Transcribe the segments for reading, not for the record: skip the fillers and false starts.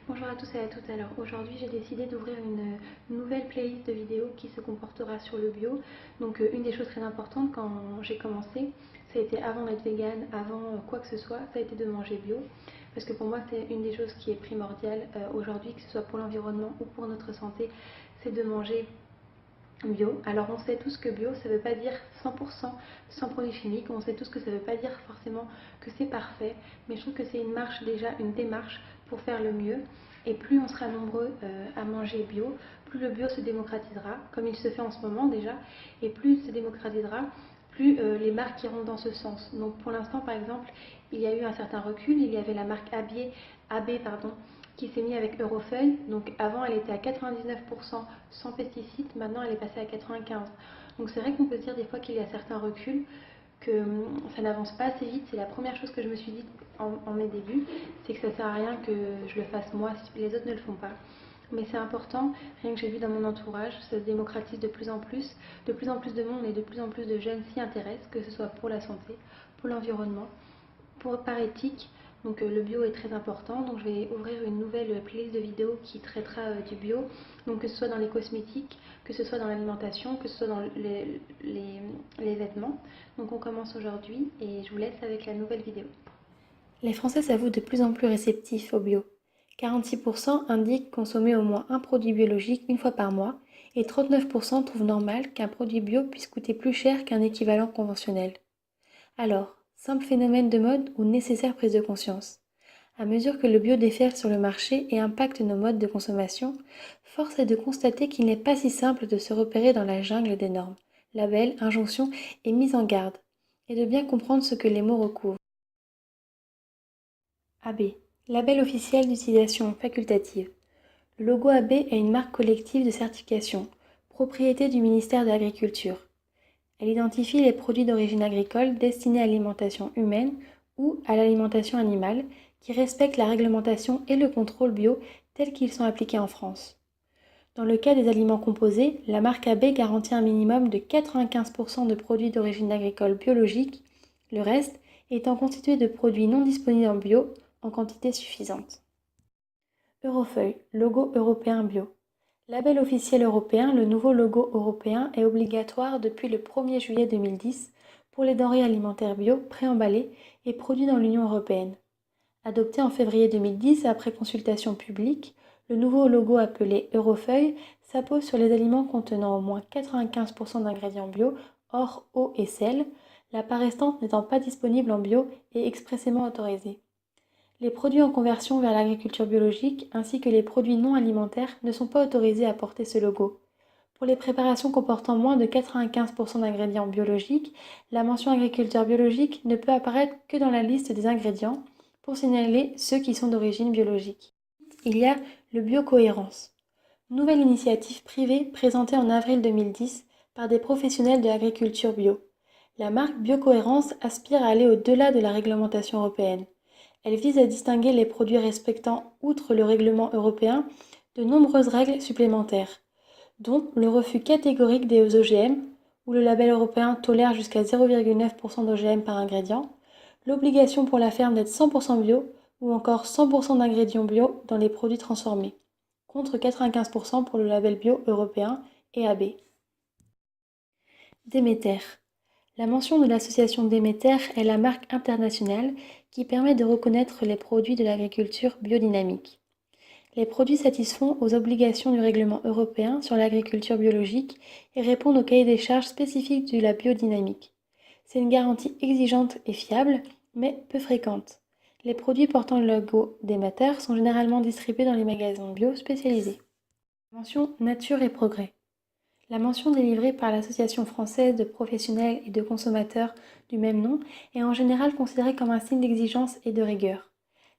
Bonjour à tous et à toutes. Alors aujourd'hui j'ai décidé d'ouvrir une nouvelle playlist de vidéos qui se comportera sur le bio. Donc une des choses très importantes quand j'ai commencé, ça a été avant d'être végane, avant quoi que ce soit, ça a été de manger bio. Parce que pour moi c'est une des choses qui est primordiale aujourd'hui, que ce soit pour l'environnement ou pour notre santé, c'est de manger bio. Alors on sait tous que bio ça ne veut pas dire 100% sans produits chimiques, on sait tous que ça ne veut pas dire forcément que c'est parfait, mais je trouve que c'est une marche déjà, une démarche pour faire le mieux. Et plus on sera nombreux à manger bio, plus le bio se démocratisera, comme il se fait en ce moment déjà, et plus il se démocratisera, plus les marques iront dans ce sens. Donc pour l'instant par exemple, il y a eu un certain recul, il y avait la marque AB pardon, qui s'est mis avec Eurofeuille. Donc avant elle était à 99% sans pesticides, maintenant elle est passée à 95%. Donc c'est vrai qu'on peut se dire des fois qu'il y a certains reculs, que ça n'avance pas assez vite. C'est la première chose que je me suis dit en mes débuts, c'est que ça sert à rien que je le fasse moi si les autres ne le font pas. Mais c'est important, rien que j'ai vu dans mon entourage, ça se démocratise de plus en plus de monde et de plus en plus de jeunes s'y intéressent, que ce soit pour la santé, pour l'environnement, par éthique. Donc le bio est très important, donc je vais ouvrir une nouvelle playlist de vidéos qui traitera du bio, donc que ce soit dans les cosmétiques, que ce soit dans l'alimentation, que ce soit dans les vêtements. Donc on commence aujourd'hui et je vous laisse avec la nouvelle vidéo. Les Français s'avouent de plus en plus réceptifs au bio. 46% indiquent consommer au moins un produit biologique une fois par mois et 39% trouvent normal qu'un produit bio puisse coûter plus cher qu'un équivalent conventionnel. Alors, simple phénomène de mode ou nécessaire prise de conscience? À mesure que le bio déferle sur le marché et impacte nos modes de consommation, force est de constater qu'il n'est pas si simple de se repérer dans la jungle des normes, labels, injonctions et mises en garde, et de bien comprendre ce que les mots recouvrent. AB. Label officiel d'utilisation facultative. Le logo AB est une marque collective de certification, propriété du ministère de l'Agriculture. Elle identifie les produits d'origine agricole destinés à l'alimentation humaine ou à l'alimentation animale qui respectent la réglementation et le contrôle bio tels qu'ils sont appliqués en France. Dans le cas des aliments composés, la marque AB garantit un minimum de 95% de produits d'origine agricole biologique, le reste étant constitué de produits non disponibles en bio en quantité suffisante. Eurofeuille, logo européen bio. Label officiel européen, le nouveau logo européen est obligatoire depuis le 1er juillet 2010 pour les denrées alimentaires bio préemballées et produits dans l'Union européenne. Adopté en février 2010 après consultation publique, le nouveau logo appelé Eurofeuille s'appose sur les aliments contenant au moins 95% d'ingrédients bio, hors eau et sel, la part restante n'étant pas disponible en bio et expressément autorisée. Les produits en conversion vers l'agriculture biologique ainsi que les produits non alimentaires ne sont pas autorisés à porter ce logo. Pour les préparations comportant moins de 95% d'ingrédients biologiques, la mention agriculture biologique ne peut apparaître que dans la liste des ingrédients pour signaler ceux qui sont d'origine biologique. Il y a le biocohérence. Nouvelle initiative privée présentée en avril 2010 par des professionnels de l'agriculture bio. La marque Biocohérence aspire à aller au-delà de la réglementation européenne. Elle vise à distinguer les produits respectant, outre le règlement européen, de nombreuses règles supplémentaires, dont le refus catégorique des OGM, où le label européen tolère jusqu'à 0,9% d'OGM par ingrédient, l'obligation pour la ferme d'être 100% bio, ou encore 100% d'ingrédients bio dans les produits transformés, contre 95% pour le label bio européen et AB. Déméter. La mention de l'association Déméter est la marque internationale qui permet de reconnaître les produits de l'agriculture biodynamique. Les produits satisfont aux obligations du règlement européen sur l'agriculture biologique et répondent au cahier des charges spécifique de la biodynamique. C'est une garantie exigeante et fiable, mais peu fréquente. Les produits portant le logo Déméter sont généralement distribués dans les magasins bio spécialisés. Mention Nature et Progrès. La mention délivrée par l'Association française de professionnels et de consommateurs du même nom est en général considérée comme un signe d'exigence et de rigueur.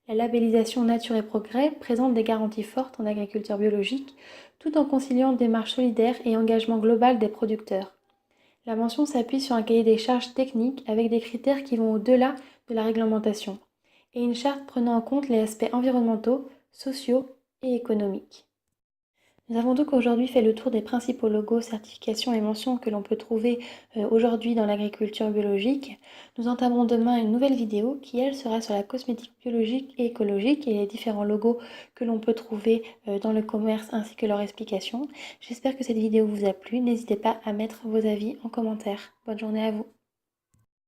La labellisation Nature et Progrès présente des garanties fortes en agriculture biologique, tout en conciliant démarche solidaire et engagement global des producteurs. La mention s'appuie sur un cahier des charges techniques avec des critères qui vont au-delà de la réglementation, et une charte prenant en compte les aspects environnementaux, sociaux et économiques. Nous avons donc aujourd'hui fait le tour des principaux logos, certifications et mentions que l'on peut trouver aujourd'hui dans l'agriculture biologique. Nous entamerons demain une nouvelle vidéo qui, elle, sera sur la cosmétique biologique et écologique et les différents logos que l'on peut trouver dans le commerce ainsi que leur explication. J'espère que cette vidéo vous a plu. N'hésitez pas à mettre vos avis en commentaire. Bonne journée à vous.